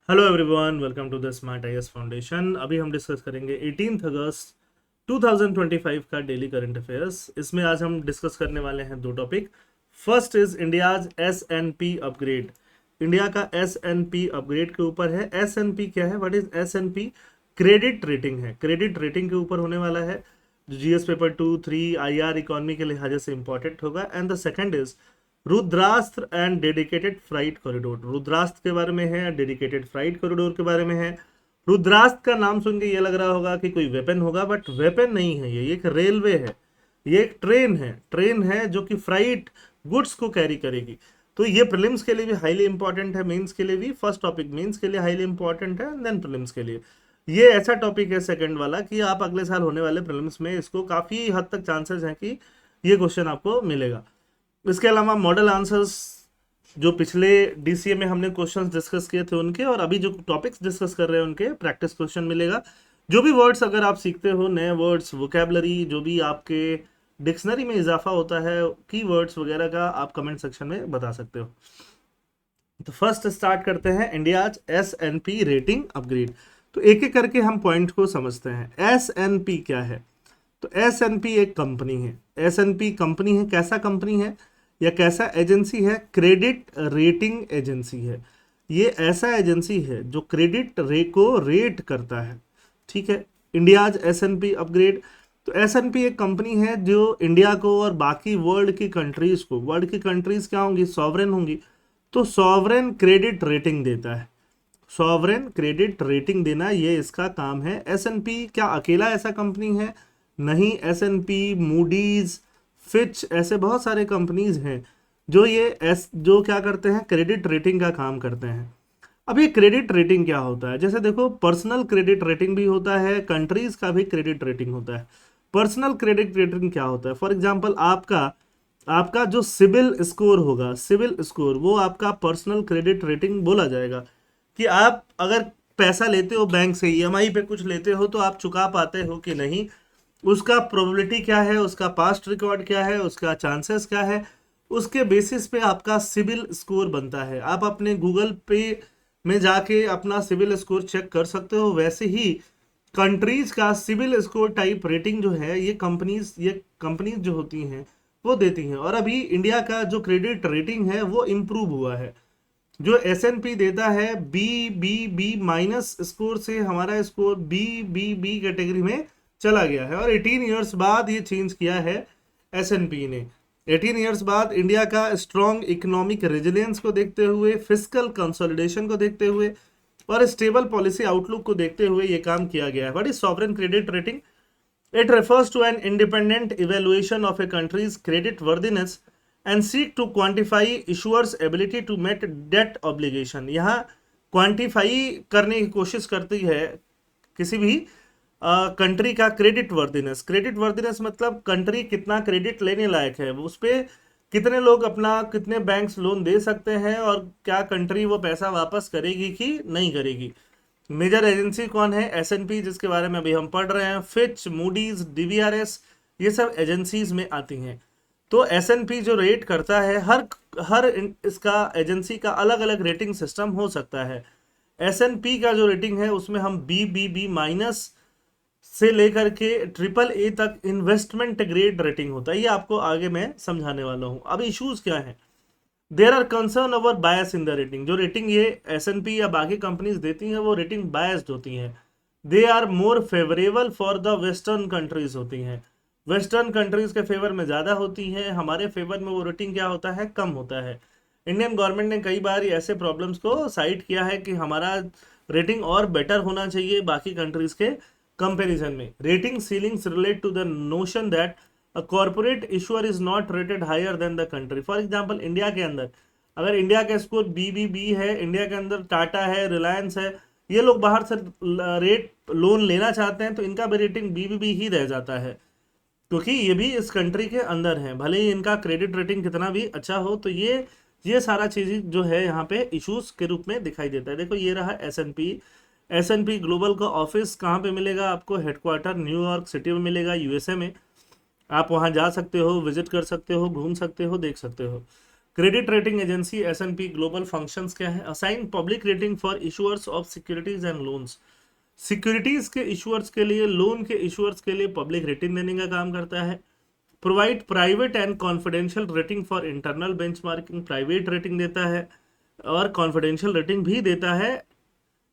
Hello everyone, welcome to the Smart IAS Foundation. अभी हम discuss करेंगे 18 अगस्त 2025 का डेली करंट अफेयर्स। इसमें आज हम डिस्कस करने वाले हैं दो topic. First is India's S-N-P upgrade. India का एस-एन-पी अपग्रेड के ऊपर है। एस-एन-पी क्या है? What is S-N-P? Credit rating है, क्रेडिट रेटिंग के ऊपर होने वाला है। जीएस पेपर 2, 3 आईआर इकोनॉमी के लिहाज से इंपॉर्टेंट होगा। And the second is Rudrastra and dedicated freight corridor. Rudrastra के बारे में है, डेडिकेटेड फ्राइट कॉरिडोर के बारे में है। रुद्रास्त्र का नाम सुन के ये लग रहा होगा कि कोई वेपन होगा, बट वेपन नहीं है। ये एक रेलवे है, ये एक ट्रेन है जो कि फ्राइट गुड्स को कैरी करेगी। तो ये प्रीलिम्स के लिए भी हाईली इंपॉर्टेंट है, मेंस के लिए भी। फर्स्ट टॉपिक मेंस के लिए हाईली इंपॉर्टेंट है, देन प्रीलिम्स के लिए। ये ऐसा टॉपिक है सेकंड वाला कि आप अगले साल होने वाले प्रीलिम्स में इसको काफी हद तक चांसेस हैं कि ये क्वेश्चन आपको मिलेगा। इसके अलावा मॉडल आंसर्स, जो पिछले डीसीए में हमने क्वेश्चंस डिस्कस किए थे उनके, और अभी जो टॉपिक्स डिस्कस कर रहे हैं उनके प्रैक्टिस क्वेश्चन मिलेगा। जो भी वर्ड्स अगर आप सीखते हो, नए वर्ड्स, वोकेबलरी, जो भी आपके डिक्शनरी में इजाफा होता है, की वर्ड्स वगैरह का, आप कमेंट सेक्शन में बता सकते हो। तो फर्स्ट स्टार्ट करते हैं इंडियाज एस-एन-पी रेटिंग अपग्रेड। तो एक एक करके हम पॉइंट को समझते हैं। एस-एन-पी क्या है? तो एस-एन-पी एक कंपनी है। एस-एन-पी कंपनी है, कैसा कंपनी है या कैसा एजेंसी है? क्रेडिट रेटिंग एजेंसी है। ये ऐसा एजेंसी है जो क्रेडिट रे को रेट करता है। ठीक है। India's S-N-P upgrade. तो एस-एन-पी एक कंपनी है जो इंडिया को और बाकी वर्ल्ड की कंट्रीज को, वर्ल्ड की कंट्रीज क्या होंगी? सॉवरेन होंगी। तो सॉवरेन क्रेडिट रेटिंग देता है। सॉवरेन क्रेडिट रेटिंग देना ये इसका काम है। एस-एन-पी क्या अकेला ऐसा कंपनी है? नहीं। एस-एन-पी, मूडीज, फिच, ऐसे बहुत सारे कंपनीज हैं जो जो क्या करते हैं? क्रेडिट रेटिंग का काम करते हैं। अब ये क्रेडिट रेटिंग क्या होता है? जैसे देखो, पर्सनल क्रेडिट रेटिंग भी होता है, कंट्रीज का भी क्रेडिट रेटिंग होता है। पर्सनल क्रेडिट रेटिंग क्या होता है? फॉर एग्जांपल, आपका आपका जो सिबिल स्कोर होगा, सिबिल स्कोर, वो आपका पर्सनल क्रेडिट रेटिंग बोला जाएगा। कि आप अगर पैसा लेते हो बैंक से, ईएमआई पे कुछ लेते हो, तो आप चुका पाते हो कि नहीं, उसका प्रोबेबिलिटी क्या है, उसका पास्ट रिकॉर्ड क्या है, उसका चांसेस क्या है, उसके बेसिस पे आपका सिबिल स्कोर बनता है। आप अपने गूगल पे में जाके अपना सिबिल स्कोर चेक कर सकते हो। वैसे ही कंट्रीज का सिबिल स्कोर टाइप रेटिंग जो है, ये कंपनीज जो होती हैं वो देती हैं। और अभी इंडिया का जो क्रेडिट रेटिंग है वो इम्प्रूव हुआ है। जो एस-एन-पी देता है B B B minus score से, हमारा score B B B category में चला गया है। और 18 ईयर्स बाद ये चेंज किया है एस-एन-पी ने। 18 ईयर्स बाद इंडिया का स्ट्रॉन्ग इकोनॉमिक रेजिलियंस को देखते हुए, फिस्कल कंसोलिडेशन को देखते हुए और स्टेबल पॉलिसी आउटलुक को देखते हुए ये काम किया गया है। What is sovereign credit rating? It refers to an independent evaluation of a country's credit worthiness and seek to quantify issuer's ability to meet debt obligation। यहाँ क्वांटिफाई करने की कोशिश करती है किसी भी कंट्री का क्रेडिट वर्दिनेस। क्रेडिट वर्दिनेस मतलब कंट्री कितना क्रेडिट लेने लायक है, उस पर कितने लोग अपना, कितने बैंक्स लोन दे सकते हैं, और क्या कंट्री वो पैसा वापस करेगी कि नहीं करेगी। मेजर एजेंसी कौन है? एस-एन-पी, जिसके बारे में अभी हम पढ़ रहे हैं। फिच, मूडीज, डीबीआरएस, ये सब एजेंसीज में आती हैं। तो एस-एन-पी जो रेट करता है, हर हर इसका एजेंसी का अलग अलग रेटिंग सिस्टम हो सकता है। एस-एन-पी का जो रेटिंग है उसमें हम बी माइनस से लेकर के ट्रिपल ए तक इन्वेस्टमेंट ग्रेड रेटिंग होता है। ये आपको आगे मैं समझाने वाला हूँ। अब इश्यूज क्या है? There are concern over bias in the rating. जो रेटिंग ये एस-एन-पी या बाकी कंपनीज देती हैं वो रेटिंग बायस्ड होती हैं। They are more favourable for the western countries होती हैं। वेस्टर्न कंट्रीज के फेवर में ज़्यादा होती हैं, हमारे फेवर में वो रेटिंग क्या होता है? कम होता है। इंडियन गवर्नमेंट ने कई बार ऐसे प्रॉब्लम्स को साइट किया है कि हमारा रेटिंग और बेटर होना चाहिए बाकी कंट्रीज के कंपैरिजन में। Rating ceilings relate to the notion that a corporate issuer is not rated higher than the country. For example, India के अंदर अगर इंडिया का स्कोर बी है, इंडिया के अंदर टाटा है, रिलायंस है, ये लोग बाहर से रेट लोन लेना चाहते हैं, तो इनका भी रेटिंग बी ही रह जाता है, क्योंकि ये भी इस कंट्री के अंदर है, भले ही इनका क्रेडिट रेटिंग कितना भी अच्छा हो। तो ये सारा चीज़ जो है यहाँ पे इश्यूज के रूप में दिखाई देता है। देखो, ये रहा एस-एन-पी। एस-एन-पी ग्लोबल का ऑफिस कहाँ पे मिलेगा आपको? हेडक्वार्टर न्यूयॉर्क सिटी में मिलेगा, यूएसए में। आप वहाँ जा सकते हो, विजिट कर सकते हो, घूम सकते हो, देख सकते हो। Credit rating agency S&P global functions क्या है? Assign public rating for issuers of securities and loans. Securities के इशूअर्स के लिए, लोन के इशूअर्स के लिए पब्लिक रेटिंग देने का काम करता है। Provide private and confidential rating for internal benchmarking, private rating देता है और कॉन्फिडेंशियल रेटिंग भी देता है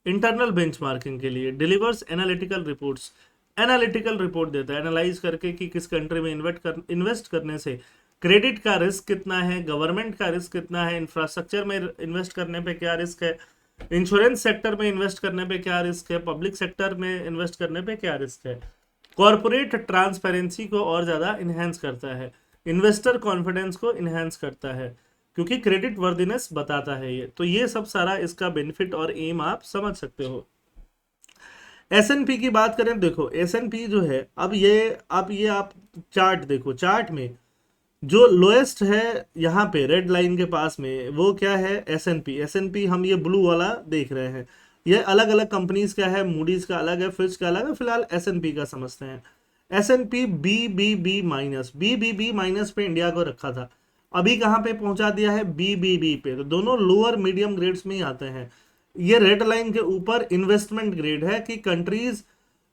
इंटरनल बेंचमार्किंग के लिए। Delivers analytical reports, analytical report देता है एनालाइज करके कि किस कंट्री में इन्वेस्ट करने से क्रेडिट का रिस्क कितना है, गवर्नमेंट का रिस्क कितना है, इंफ्रास्ट्रक्चर में इन्वेस्ट करने पे क्या रिस्क है, इंश्योरेंस सेक्टर में इन्वेस्ट करने पे क्या रिस्क है, पब्लिक सेक्टर में इन्वेस्ट करने पे क्या रिस्क है। कॉर्पोरेट ट्रांसपेरेंसी को और ज़्यादा इन्हेंस करता है, इन्वेस्टर कॉन्फिडेंस को इन्हेंस करता है, क्योंकि क्रेडिट वर्दीनेस बताता है ये। तो ये सब सारा इसका बेनिफिट और एम आप समझ सकते हो। S&P की बात करें, देखो S&P जो है, अब ये आप चार्ट देखो, चार्ट में जो लोएस्ट है यहाँ पे रेड लाइन के पास में, वो क्या है? S&P हम ये ब्लू वाला देख रहे हैं। ये अलग अलग कंपनीज का है, मूडीज का अलग है, फिच का अलग है, फिलहाल S&P का समझते हैं। S&P BBB माइनस पे इंडिया को रखा था, अभी कहाँ पे पहुंचा दिया है? BBB पे। तो दोनों लोअर मीडियम ग्रेड्स में ही आते हैं। ये रेड लाइन के ऊपर इन्वेस्टमेंट ग्रेड है कि कंट्रीज,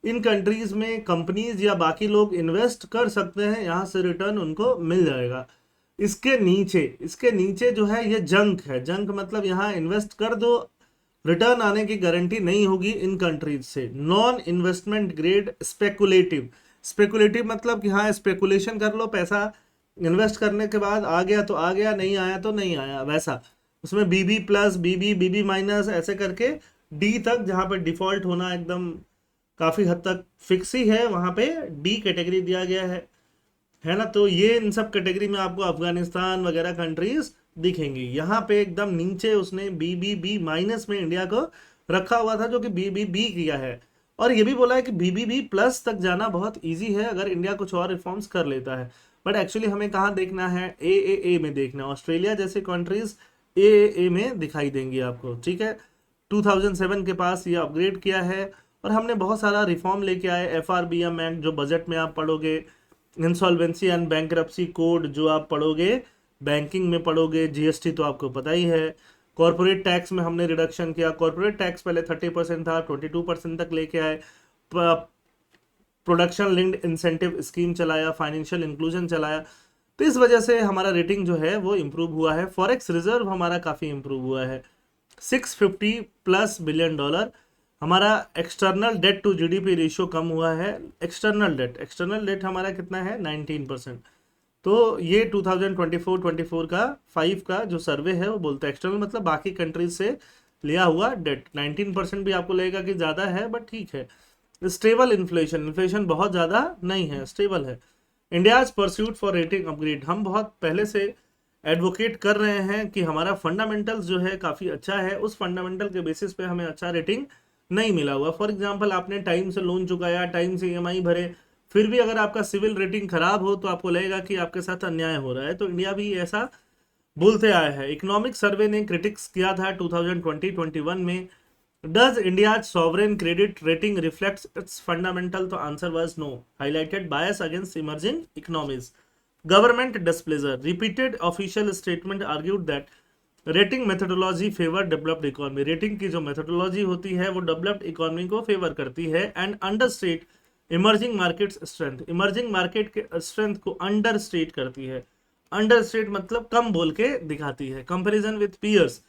इन कंट्रीज में कंपनीज या बाकी लोग इन्वेस्ट कर सकते हैं, यहां से रिटर्न उनको मिल जाएगा। इसके नीचे जो है ये जंक है। जंक मतलब यहाँ इन्वेस्ट कर दो, रिटर्न आने की गारंटी नहीं होगी इन कंट्रीज से। Non investment grade speculative, speculative मतलब कि हाँ स्पेकुलेशन कर लो, पैसा इन्वेस्ट करने के बाद आ गया तो आ गया, नहीं आया तो नहीं आया, वैसा। उसमें BB प्लस, BB माइनस, ऐसे करके D तक, जहाँ पे डिफॉल्ट होना एकदम काफी हद तक फिक्स ही है, वहां पे D कैटेगरी दिया गया है ना। तो ये इन सब कैटेगरी में आपको अफगानिस्तान वगैरह कंट्रीज दिखेंगी। यहाँ पे एकदम नीचे उसने BBB माइनस में इंडिया को रखा हुआ था, जो कि BBB किया है। और ये भी बोला है कि BBB प्लस तक जाना बहुत इजी है अगर इंडिया कुछ और रिफॉर्म्स कर लेता है। बट एक्चुअली हमें कहाँ देखना है? AAA में देखना है। ऑस्ट्रेलिया जैसे कंट्रीज AAA में दिखाई देंगी आपको, ठीक है। 2007 के पास ये अपग्रेड किया है और हमने बहुत सारा रिफॉर्म लेके आए। FRBM एक्ट जो बजट में आप पढ़ोगे, इंसॉल्वेंसी एंड बैंकरप्सी कोड जो आप पढ़ोगे, बैंकिंग में पढ़ोगे, GST तो आपको पता ही है। कॉर्पोरेट टैक्स में हमने रिडक्शन किया, कॉर्पोरेट टैक्स पहले 30% था, 22% तक लेके आए। प्रोडक्शन लिंक्ड इंसेंटिव स्कीम चलाया, फाइनेंशियल इंक्लूजन चलाया। तो इस वजह से हमारा रेटिंग जो है वो इम्प्रूव हुआ है। फॉरेक्स रिजर्व हमारा काफ़ी इम्प्रूव हुआ है, $650+ बिलियन। हमारा external debt to GDP ratio कम हुआ है। एक्सटर्नल डेट हमारा कितना है? 19%। तो ये 2024 का 5 का जो सर्वे है वो बोलता है, एक्सटर्नल मतलब बाकी कंट्रीज से लिया हुआ डेट। 19% भी आपको लगेगा कि ज़्यादा है, बट ठीक है। स्टेबल इन्फ्लेशन बहुत ज़्यादा नहीं है, स्टेबल है। India's pursuit for rating upgrade, हम बहुत पहले से एडवोकेट कर रहे हैं कि हमारा फंडामेंटल्स जो है काफ़ी अच्छा है, उस फंडामेंटल के बेसिस पे हमें अच्छा रेटिंग नहीं मिला हुआ। फॉर एग्जांपल, आपने टाइम से लोन चुकाया, टाइम से EMI भरे, फिर भी अगर आपका सिविल रेटिंग खराब हो तो आपको लगेगा कि आपके साथ अन्याय हो रहा है। तो इंडिया भी ऐसा बोलते आया है। इकोनॉमिक सर्वे ने क्रिटिक्स किया था 2020-21 में, does India sovereign credit rating reflects its fundamental? तो answer was no. Highlighted bias against emerging economies, government displeasure, repeated official statement argued that rating methodology favour developed economy. Rating की जो methodology होती है वो developed economy को favour करती है। And understate emerging markets strength, emerging market के strength को अंडरस्टेट करती है। अंडरस्टेट मतलब कम बोल के दिखाती है। कंपैरिजन विद पीयर्स,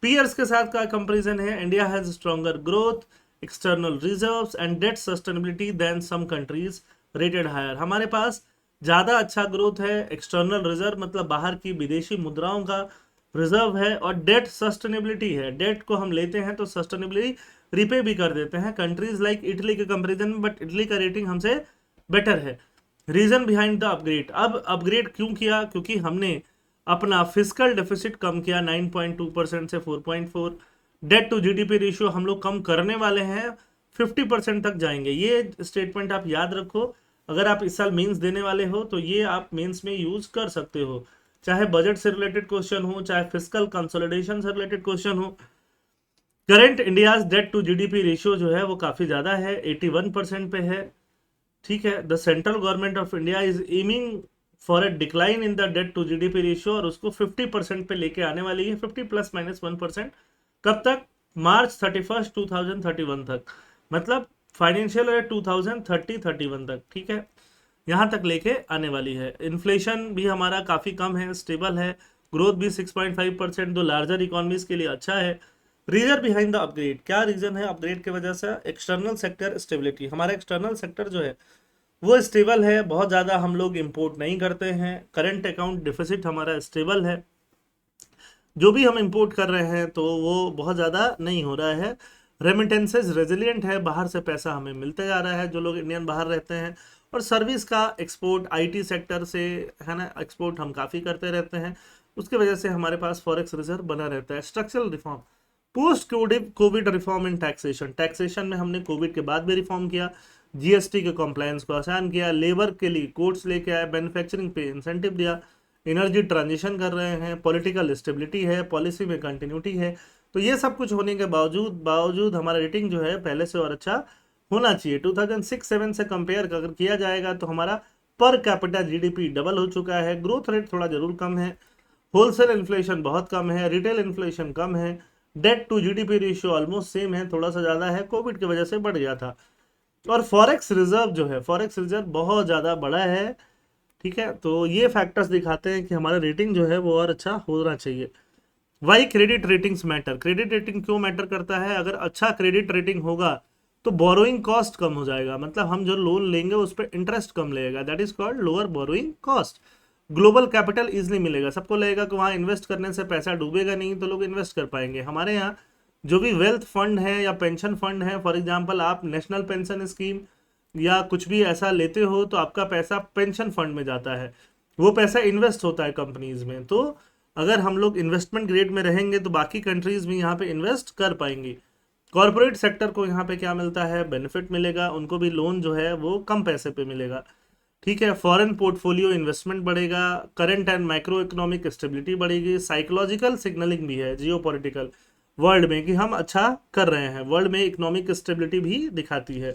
पीयर्स के साथ का कंपैरिजन है, India has stronger growth, external reserves and debt sustainability than some countries rated higher. हमारे पास ज़्यादा अच्छा ग्रोथ है, एक्सटर्नल रिजर्व मतलब बाहर की विदेशी मुद्राओं का रिजर्व है, और डेट सस्टेनेबिलिटी है। डेट को हम लेते हैं तो सस्टेनेबली रिपे भी कर देते हैं कंट्रीज लाइक इटली के कंपैरिजन में, बट इटली का रेटिंग हमसे बेटर है। रीजन बिहाइंड द अपग्रेड, अब अपग्रेड क्यों किया? क्योंकि हमने अपना फिस्कल डेफिसिट कम किया 9.2% से 4.4। डेट टू GDP रेशियो हम लोग कम करने वाले हैं, 50% तक जाएंगे। ये स्टेटमेंट आप याद रखो, अगर आप इस साल मेंस देने वाले हो तो ये आप मेंस में यूज कर सकते हो, चाहे बजट से रिलेटेड क्वेश्चन हो, चाहे फिस्कल कंसोलिडेशन से रिलेटेड क्वेश्चन हो। Current India's debt to GDP ratio जो है वो काफी ज्यादा है, 81% पे है, ठीक है। The central government of India is aiming for a decline in the debt to GDP ratio, और उसको 50% पे लेके आने वाली है, 50 प्लस माइनस 1%। कब तक? मार्च 31 2031 तक, मतलब फाइनेंशियल ईयर 2030-31 तक, ठीक है, यहाँ तक लेके आने वाली है। इन्फ्लेशन भी हमारा काफ़ी कम है, स्टेबल है, ग्रोथ भी 6.5%, जो लार्जर इकोनॉमीज के लिए अच्छा है। रीजन बिहाइंड द अपग्रेड, क्या रीजन है अपग्रेड की वजह से? एक्सटर्नल सेक्टर स्टेबिलिटी, हमारा एक्सटर्नल सेक्टर जो है वो स्टेबल है, बहुत ज़्यादा हम लोग इंपोर्ट नहीं करते हैं, करंट अकाउंट डिफिसिट हमारा स्टेबल है, जो भी हम इंपोर्ट कर रहे हैं तो वो बहुत ज़्यादा नहीं हो रहा है। रेमिटेंसेज रेजिलिएंट है, बाहर से पैसा हमें मिलते जा रहा है, जो लोग इंडियन बाहर रहते हैं। और सर्विस का एक्सपोर्ट, आईटी सेक्टर से है ना, एक्सपोर्ट हम काफ़ी करते रहते हैं, उसके वजह से हमारे पास फॉरेक्स रिजर्व बना रहता है। Structural reform, post Covid reform in taxation, taxation में हमने कोविड के बाद भी रिफॉर्म किया, जीएसटी के कॉम्प्लायंस को आसान किया, लेबर के लिए कोड्स लेके आए, मैन्युफैक्चरिंग पे इंसेंटिव दिया, एनर्जी ट्रांजिशन कर रहे हैं, पॉलिटिकल स्टेबिलिटी है, पॉलिसी में कंटिन्यूटी है। तो ये सब कुछ होने के बावजूद हमारा रेटिंग जो है पहले से और अच्छा होना चाहिए। 2006-7 से कंपेयर अगर किया जाएगा तो हमारा पर कैपिटा जीडीपी डबल हो चुका है, ग्रोथ रेट थोड़ा जरूर कम है, होलसेल इन्फ्लेशन बहुत कम है, रिटेल इन्फ्लेशन कम है, debt to GDP ratio almost same है, थोड़ा सा ज़्यादा है, कोविड की वजह से बढ़ गया था। और फॉरेक्स रिजर्व जो है, फॉरेक्स रिजर्व बहुत ज़्यादा बड़ा है, ठीक है। तो ये फैक्टर्स दिखाते हैं कि हमारा रेटिंग जो है वो और अच्छा होना चाहिए। Why credit ratings matter, credit rating क्यों मैटर करता है? अगर अच्छा क्रेडिट रेटिंग होगा तो बोरोइंग कॉस्ट कम हो जाएगा, मतलब हम जो लोन लेंगे उस पर इंटरेस्ट कम लगेगा, that is called lower borrowing cost. Global capital easily मिलेगा, सबको लगेगा कि वहाँ इन्वेस्ट करने से पैसा डूबेगा नहीं, तो लोग इन्वेस्ट कर पाएंगे। हमारे यहाँ जो भी वेल्थ फंड है या पेंशन फंड है, फॉर एग्जांपल आप नेशनल पेंशन स्कीम या कुछ भी ऐसा लेते हो तो आपका पैसा पेंशन फंड में जाता है, वो पैसा इन्वेस्ट होता है कंपनीज में। तो अगर हम लोग इन्वेस्टमेंट ग्रेड में रहेंगे तो बाकी कंट्रीज भी यहाँ पे इन्वेस्ट कर पाएंगी। कॉर्पोरेट सेक्टर को यहाँ पे क्या मिलता है? बेनिफिट मिलेगा, उनको भी लोन जो है वो कम पैसे पे मिलेगा, ठीक है। फॉरेन पोर्टफोलियो इन्वेस्टमेंट बढ़ेगा, current and micro economic stability बढ़ेगी, साइकोलॉजिकल सिग्नलिंग भी है जियो पॉलिटिकल वर्ल्ड में कि हम अच्छा कर रहे हैं, वर्ल्ड में इकोनॉमिक स्टेबिलिटी भी दिखाती है,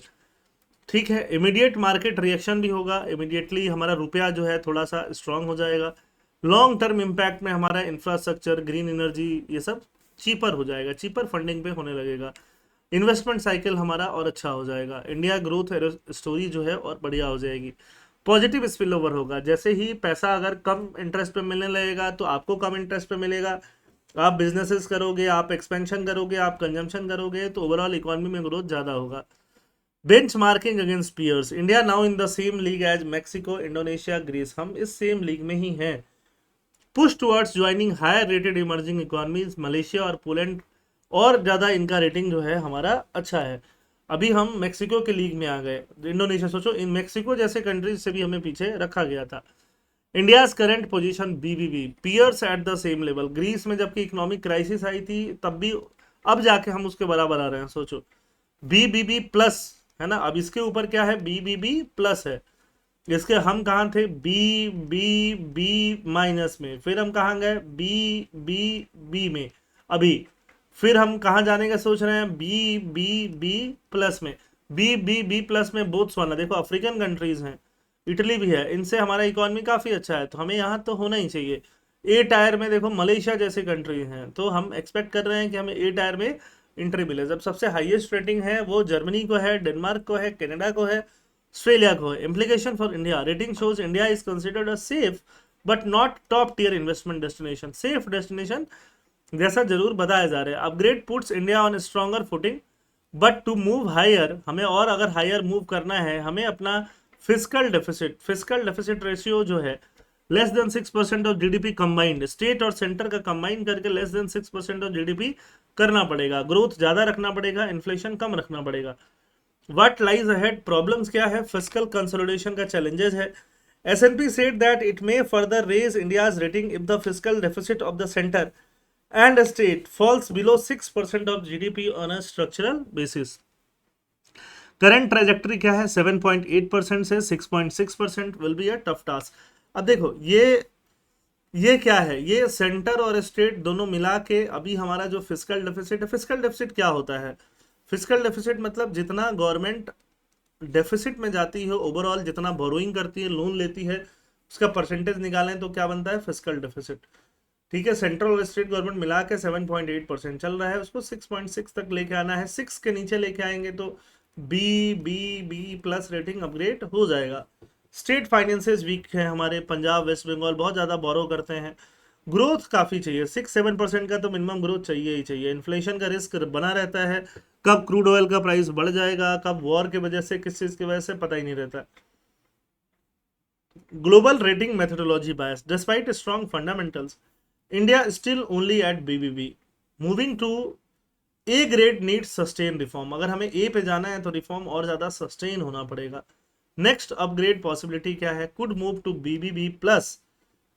ठीक है। इमीडिएट मार्केट रिएक्शन भी होगा, इमीडिएटली हमारा रुपया जो है थोड़ा सा स्ट्रांग हो जाएगा। लॉन्ग टर्म इम्पैक्ट में हमारा इंफ्रास्ट्रक्चर, ग्रीन एनर्जी, ये सब चीपर हो जाएगा, चीपर फंडिंग पे होने लगेगा, इन्वेस्टमेंट साइकिल हमारा और अच्छा हो जाएगा, इंडिया ग्रोथ स्टोरी जो है और बढ़िया हो जाएगी। पॉजिटिव स्पिल ओवर होगा, जैसे ही पैसा अगर कम इंटरेस्ट पे मिलने लगेगा तो आपको कम इंटरेस्ट पे मिलेगा, आप बिजनेसेस करोगे, आप एक्सपेंशन करोगे, आप कंजम्पशन करोगे, तो ओवरऑल इकोनॉमी में ग्रोथ ज़्यादा होगा। Benchmarking against peers, India now in the same league as Mexico, Indonesia, Greece, हम इस सेम लीग में ही हैं। Push towards joining higher rated emerging economies, Malaysia और पोलैंड, और ज़्यादा इनका रेटिंग जो है हमारा अच्छा है। अभी हम मैक्सिको के लीग में आ गए, इंडोनेशिया, सोचो इन मैक्सिको जैसे कंट्रीज से भी हमें पीछे रखा गया था। India's current position BBB, peers at the same level, Greece में जबकि इकोनॉमिक क्राइसिस आई थी तब भी, अब जाके हम उसके बराबर आ रहे हैं, सोचो बीबीबी प्लस है ना, अब इसके ऊपर क्या है? बीबीबी प्लस है, इसके हम कहाँ थे? बी बी बी माइनस में, फिर हम कहाँ गए? बी बी बी में, अभी फिर हम कहाँ जाने का सोच रहे हैं? बी बी बी प्लस में, बी बी बी प्लस में बोत्सवाना, देखो अफ्रीकन कंट्रीज हैं, इटली भी है, इनसे हमारा इकोनॉमी काफ़ी अच्छा है, तो हमें यहाँ तो होना ही चाहिए। ए टायर में देखो मलेशिया जैसे कंट्री हैं, तो हम एक्सपेक्ट कर रहे हैं कि हमें ए टायर में एंट्री मिले। जब सबसे हाईएस्ट रेटिंग है वो जर्मनी को है, डेनमार्क को है, कनाडा को है, ऑस्ट्रेलिया को है। Implication for India, rating shows India is considered a safe but not top tier investment destination, safe destination जैसा जरूर बताया जा रहा है। Upgrade puts India on stronger footing, but to move higher, हमें और अगर हायर मूव करना है, हमें अपना फिस्कल डेफिसिट रेशियो जो है less than 6% of GDP combined, state और सेंटर का कंबाइन करके लेस देन 6% ऑफ जीडीपी करना पड़ेगा, ग्रोथ ज्यादा रखना पड़ेगा, इन्फ्लेशन कम रखना पड़ेगा। व्हाट लाइज अहेड, प्रॉब्लम्स क्या है? फिस्कल कंसोलिडेशन का चैलेंजेस है। S&P said that it may further raise India's rating if the fiscal deficit of the center and state falls below 6% of GDP on a structural basis. Current trajectory क्या है? 7.8% से 6.6% will be a tough task. अब देखो ये क्या है? ये centre और स्टेट दोनों मिला के अभी हमारा जो फिस्कल डेफिसिट है, फिस्कल डेफिसिट क्या होता है? फिस्कल डेफिसिट मतलब जितना गवर्नमेंट डेफिसिट में जाती है ओवरऑल, जितना बोरोइंग करती है, लोन लेती है, उसका परसेंटेज निकालें तो क्या बनता है, फिस्कल डेफिसिट। ठीक है, सेंट्रल और स्टेट गवर्नमेंट मिला के 7.8% चल रहा है, उसको 6.6 तक लेके आना है। 6 के नीचे लेके आएंगे तो बी प्लस रेटिंग अपग्रेड हो जाएगा। स्टेट फाइनेंसेस वीक है हमारे, पंजाब वेस्ट बंगाल बहुत ज़्यादा बोरो करते हैं। ग्रोथ काफ़ी चाहिए, 6-7% का तो मिनिमम ग्रोथ चाहिए ही चाहिए। इन्फ्लेशन का रिस्क बना रहता है, कब क्रूड ऑयल का प्राइस बढ़ जाएगा, कब वॉर की वजह से, किस चीज़ की वजह से, पता ही नहीं रहता। Global rating methodology bias, despite strong fundamentals, India is still only at BBB. Moving to A grade needs sustain reform. अगर हमें A पे जाना है तो रिफॉर्म और ज़्यादा सस्टेन होना पड़ेगा। नेक्स्ट अपग्रेड पॉसिबिलिटी क्या है, could move to BBB plus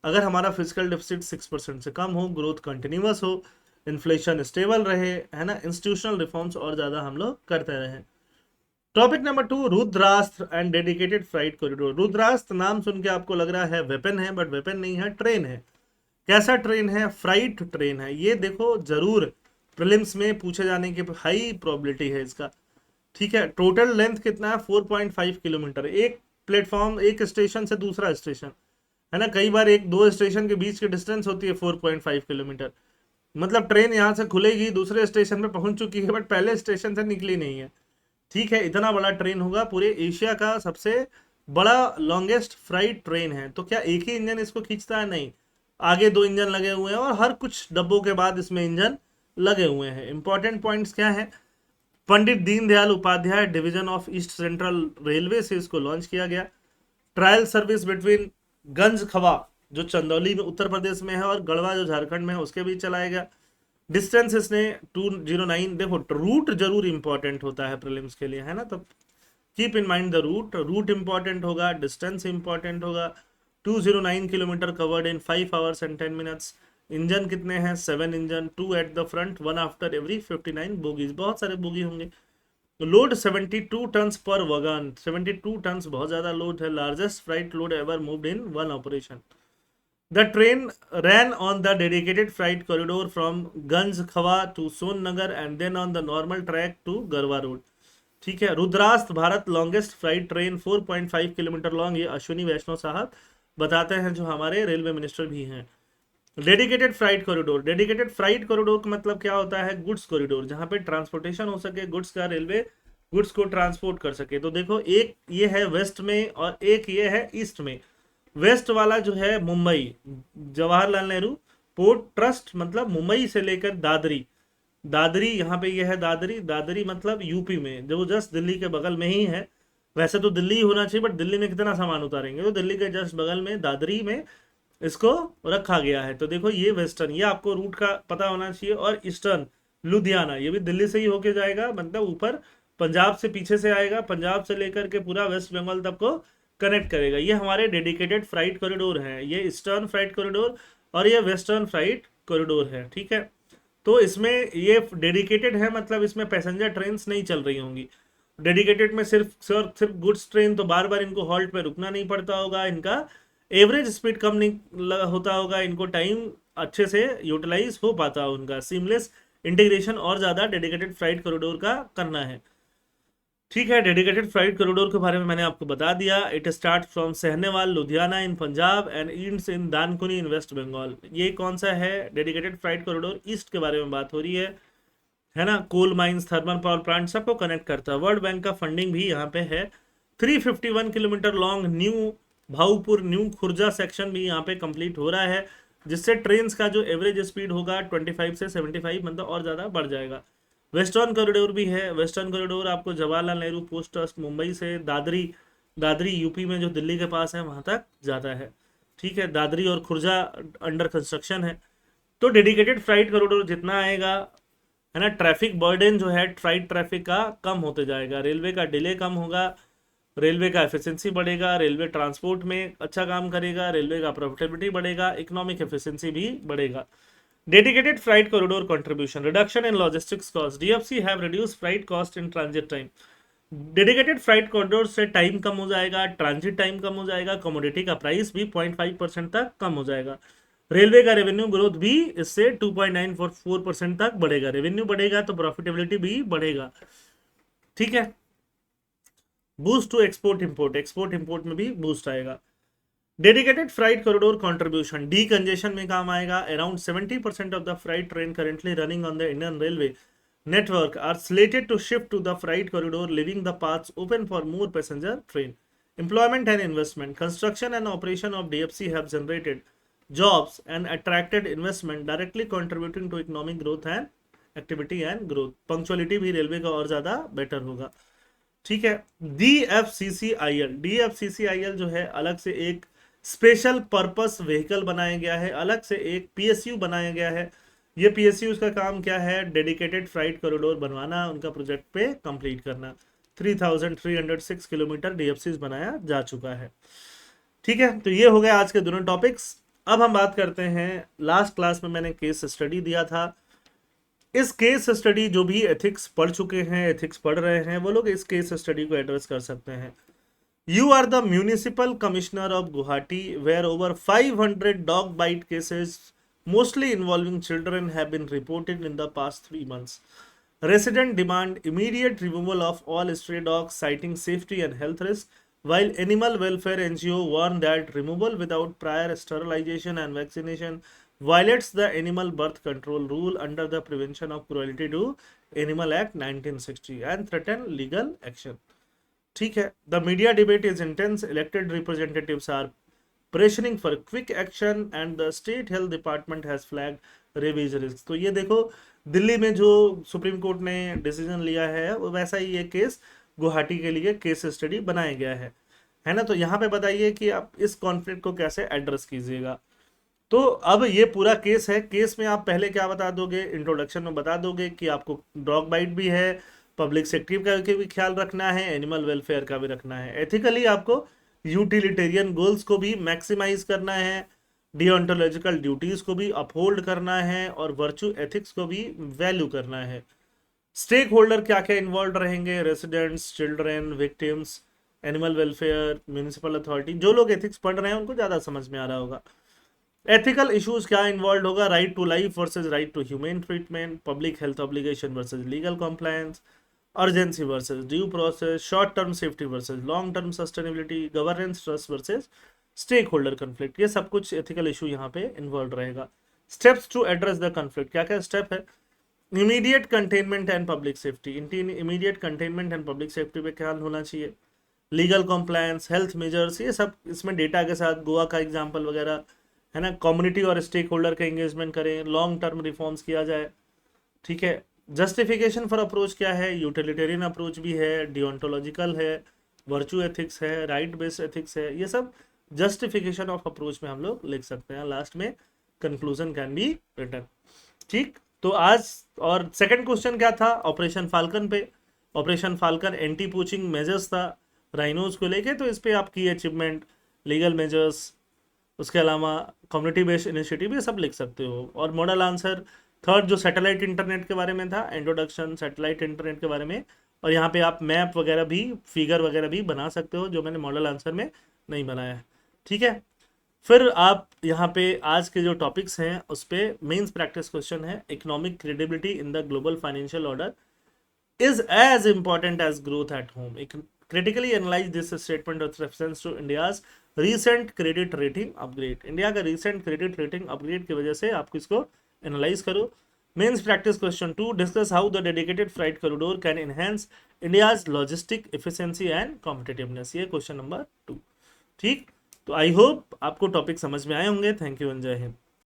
अगर हमारा फिजिकल डेफिसिट 6% से कम हो, ग्रोथ कंटिन्यूस हो, इन्फ्लेशन स्टेबल रहे, है ना, इंस्टीट्यूशनल रिफॉर्म्स और ज़्यादा हम लोग करते रहे। Topic number 2, Rudrastra and dedicated freight corridor. Rudrastra नाम सुन के आपको लग रहा है वेपन है, बट वेपन नहीं है, ट्रेन है। कैसा ट्रेन है, फ्राइट ट्रेन है। ये देखो जरूर प्रीलिम्स में पूछे जाने की हाई प्रोबेबिलिटी है इसका। ठीक है, टोटल लेंथ कितना है, 4.5 किलोमीटर, एक प्लेटफॉर्म, एक स्टेशन से दूसरा स्टेशन, है ना। कई बार एक दो स्टेशन के बीच की डिस्टेंस होती है 4.5 किलोमीटर। मतलब ट्रेन यहाँ से खुलेगी, दूसरे स्टेशन पे पहुंच चुकी है, बट पहले स्टेशन से निकली नहीं है। ठीक है, इतना बड़ा ट्रेन होगा, पूरे एशिया का सबसे बड़ा लॉन्गेस्ट फ्राइट ट्रेन है। तो क्या एक ही इंजन इसको खींचता है, नहीं, आगे 2 इंजन लगे हुए हैं और हर कुछ डब्बों के बाद इसमें इंजन लगे हुए हैं। इंपॉर्टेंट पॉइंट्स क्या है, Pandit Deendayal Upadhyay division of East Central Railway से इसको लॉन्च किया गया। ट्रायल सर्विस बिटवीन गंज खवा जो चंदौली में उत्तर प्रदेश में है और गढ़वा जो झारखंड में है उसके बीच चलाया गया। डिस्टेंस इसने 209, देखो रूट जरूर इंपॉर्टेंट होता है प्रीलिम्स के लिए, है ना, तो keep in mind the route important होगा, डिस्टेंस इंपॉर्टेंट होगा। 209 kilometre covered in 5 hours and 10 minutes. Engine कितने हैं, 7 engine, 2 at the front, 1 after every 59 bogies, बहुत सारे बोगी होंगे। लोड 72 टन्स पर वगन, 72 टन्स बहुत ज्यादा लोड है, largest freight load ever moved in one operation. The train ran on the dedicated freight corridor from Ganj Khawa to Sonnagar and then on the normal track to Garwa Road. ठीक है, Rudrastra Bharat longest freight train 4.5 kilometre long, ये अश्विनी वैष्णव साहब बताते हैं जो हमारे railway minister भी हैं। Dedicated freight corridor, dedicated freight corridor का मतलब क्या होता है, गुड्स कॉरिडोर, जहां पे ट्रांसपोर्टेशन हो सके गुड्स का, रेलवे गुड्स को ट्रांसपोर्ट कर सके। तो देखो एक ये है वेस्ट में और एक ये है ईस्ट में। वेस्ट वाला जो है मुंबई जवाहरलाल नेहरू पोर्ट ट्रस्ट, मतलब मुंबई से लेकर दादरी, दादरी यहाँ पे ये है दादरी, दादरी मतलब यूपी में, जो जस्ट दिल्ली के बगल में ही है। वैसे तो दिल्ली ही होना चाहिए, बट दिल्ली में कितना सामान उतारेंगे, तो दिल्ली के जस्ट बगल में दादरी में इसको रखा गया है। तो देखो ये वेस्टर्न, ये आपको रूट का पता होना चाहिए, और ईस्टर्न लुधियाना, ये भी दिल्ली से ही होके जाएगा, मतलब ऊपर पंजाब से पीछे से आएगा, पंजाब से लेकर के पूरा वेस्ट बंगाल तक को कनेक्ट करेगा। ये हमारे डेडिकेटेड फ्राइट कॉरिडोर हैं, ये ईस्टर्न फ्राइट कॉरिडोर और ये वेस्टर्न फ्राइट कॉरिडोर है। ठीक है, तो इसमें ये डेडिकेटेड है, मतलब इसमें पैसेंजर ट्रेन नहीं चल रही होंगी। डेडिकेटेड में सिर्फ गुड्स ट्रेन, तो बार बार इनको हॉल्ट पे रुकना नहीं पड़ता होगा, इनका एवरेज स्पीड कम नहीं होता होगा, इनको टाइम अच्छे से यूटिलाइज हो पाता है, उनका सीमलेस इंटीग्रेशन और ज़्यादा डेडिकेटेड फ्राइट कॉरिडोर का करना है। ठीक है, डेडिकेटेड फ्राइट कॉरिडोर के बारे में मैंने आपको बता दिया। It start from Sahnewal Ludhiana in Punjab and ends in Dankuni in West Bengal. ये कौन सा है, डेडिकेटेड फ्राइट कॉरिडोर ईस्ट के बारे में बात हो रही है ना। Coal mines, thermal power plant सबको कनेक्ट करता है। वर्ल्ड बैंक का फंडिंग भी यहाँ पे है। 351 kilometre long new Bhaupur new Khurja section भी यहाँ पे कंप्लीट हो रहा है, जिससे ट्रेन का जो एवरेज स्पीड होगा 25 से 75, मतलब और ज़्यादा बढ़ जाएगा। वेस्टर्न कॉरिडोर भी है। वेस्टर्न कॉरिडोर आपको जवाहरलाल नेहरू पोस्ट ट्रस्ट मुंबई से दादरी, दादरी यूपी में जो दिल्ली के पास है वहाँ तक जाता है। ठीक है, दादरी और खुर्जा अंडर कंस्ट्रक्शन है। तो डेडिकेटेड फ्राइट कॉरिडोर जितना आएगा, है ना, ट्रैफिक बर्डन जो है फ्राइट ट्रैफिक का कम होते जाएगा, रेलवे का डिले कम होगा, रेलवे का एफिशिएंसी बढ़ेगा, रेलवे ट्रांसपोर्ट में अच्छा काम करेगा, रेलवे का प्रॉफिटेबिलिटी बढ़ेगा, इकोनॉमिक एफिशिएंसी भी बढ़ेगा। Dedicated freight corridor contribution, reduction in logistics cost. DFC have reduced freight cost in transit time. Dedicated freight corridor से टाइम कम हो जाएगा, ट्रांजिट टाइम कम हो जाएगा, कमोडिटी का प्राइस भी 0.5% तक कम हो जाएगा। रेलवे का रेवेन्यू ग्रोथ भी इससे 2.94% तक बढ़ेगा। रेवेन्यू बढ़ेगा तो प्रॉफिटेबिलिटी भी बढ़ेगा। ठीक है, boost to export import, export import में भी बूस्ट आएगा। Dedicated freight corridor contribution decongestion में काम आएगा. Around 70% of the freight train currently running on the Indian railway network are slated to shift to the freight corridor, leaving the paths open for more passenger train. Employment and investment. Construction and operation of DFC have generated jobs and attracted investment, directly contributing to economic growth and activity and growth. Punctuality भी railway का और ज़्यादा better होगा. ठीक है. DFCCIL जो है अलग से एक स्पेशल पर्पस व्हीकल बनाया गया है, अलग से एक PSU बनाया गया है. ये PSU का काम क्या है? डेडिकेटेड फ्राइट कॉरिडोर बनवाना, उनका प्रोजेक्ट पे कंप्लीट करना. 3306 किलोमीटर DFCs बनाया जा चुका है. ठीक है, तो ये हो गया आज के दोनों टॉपिक्स. अब हम बात करते हैं, लास्ट क्लास में मैंने केस स्टडी दिया था. इस केस स्टडी जो भी एथिक्स पढ़ चुके हैं, एथिक्स पढ़ रहे हैं, वो लोग इस केस स्टडी को एड्रेस कर सकते हैं. You are the municipal commissioner of Guwahati, where over 500 dog bite cases, mostly involving children, have been reported in the past 3 months. Residents demand immediate removal of all stray dogs, citing safety and health risks, while animal welfare NGO warn that removal without prior sterilization and vaccination violates the Animal Birth Control Rule under the Prevention of Cruelty to Animal Act 1960 and threaten legal action. ठीक है. The media debate is intense. Elected representatives are pressuring for quick action and the state health department has flagged rabies risk. तो ये देखो, दिल्ली में जो supreme court ने decision लिया है वो वैसा ही ये केस गुवाहाटी के लिए केस स्टडी बनाया गया है ना. तो यहाँ पे बताइए कि आप इस कॉन्फ्लिक्ट को कैसे एड्रेस कीजिएगा. तो अब ये पूरा केस है. केस में आप पहले क्या बता दोगे? इंट्रोडक्शन में बता दोगे कि आपको डॉग बाइट भी है, पब्लिक सेफ्टी का भी ख्याल रखना है, एनिमल वेलफेयर का भी रखना है. एथिकली आपको यूटिलिटेरियन गोल्स को भी मैक्सिमाइज करना है, डिओंटोलॉजिकल ड्यूटीज को भी अपहोल्ड करना है और वर्चू एथिक्स को भी वैल्यू करना है. स्टेक होल्डर क्या क्या इन्वॉल्व रहेंगे? Residents, children, victims, animal welfare, municipal authority. जो लोग एथिक्स पढ़ रहे हैं उनको ज़्यादा समझ में आ रहा होगा. एथिकल इश्यूज क्या इन्वॉल्व होगा? Right to life versus right to human treatment, public health obligation versus legal compliance, urgency versus due process, short term safety versus long term sustainability, governance trust versus stakeholder conflict. ये सब कुछ ethical issue यहाँ पे involved रहेगा. Steps to address the conflict. क्या क्या step है? Immediate containment and public safety. Immediate containment and public safety पे ख्याल होना चाहिए. Legal compliance, health measures, ये सब इसमें डेटा के साथ गोवा का एग्जाम्पल वगैरह है ना. कम्युनिटी और स्टेक होल्डर का एंगेजमेंट करें, लॉन्ग टर्म रिफॉर्म्स किया जाए. ठीक है. जस्टिफिकेशन फॉर अप्रोच क्या है? यूटिलिटेरियन अप्रोच भी है, डिओंटोलॉजिकल है, वर्चू एथिक्स है, राइट बेस्ड एथिक्स है. ये सब जस्टिफिकेशन ऑफ अप्रोच में हम लोग लिख सकते हैं. लास्ट में कंक्लूजन कैन बी रिटन. ठीक. तो आज और सेकंड क्वेश्चन क्या था? ऑपरेशन फाल्कन पे. Operation falcon anti poaching measures था राइनोज को लेके. तो इस पे आपकी अचीवमेंट, लीगल मेजर्स, उसके अलावा कम्युनिटी बेस्ड इनिशिएटिव, ये सब लिख सकते हो. और मॉडल आंसर थर्ड जो सैटेलाइट इंटरनेट के बारे में था, इंट्रोडक्शन सैटेलाइट इंटरनेट के बारे में. और यहाँ पे आप मैप वगैरह भी, फिगर वगैरह भी बना सकते हो, जो मैंने मॉडल आंसर में नहीं बनाया है. ठीक है. फिर आप यहाँ पे आज के जो टॉपिक्स हैं उस पर मेंस प्रैक्टिस क्वेश्चन है. Economic credibility in the global financial order is as important as growth at home. Critically analyse this statement with reference to India's recent credit rating upgrade. India का recent credit rating upgrade की वजह से आपको इसको analyse करो. Mains practice question 2, discuss how the dedicated freight corridor can enhance India's logistic efficiency and competitiveness. ये question number 2. ठीक. तो आई होप आपको टॉपिक समझ में आए होंगे. थैंक यू एंड जय हिंद.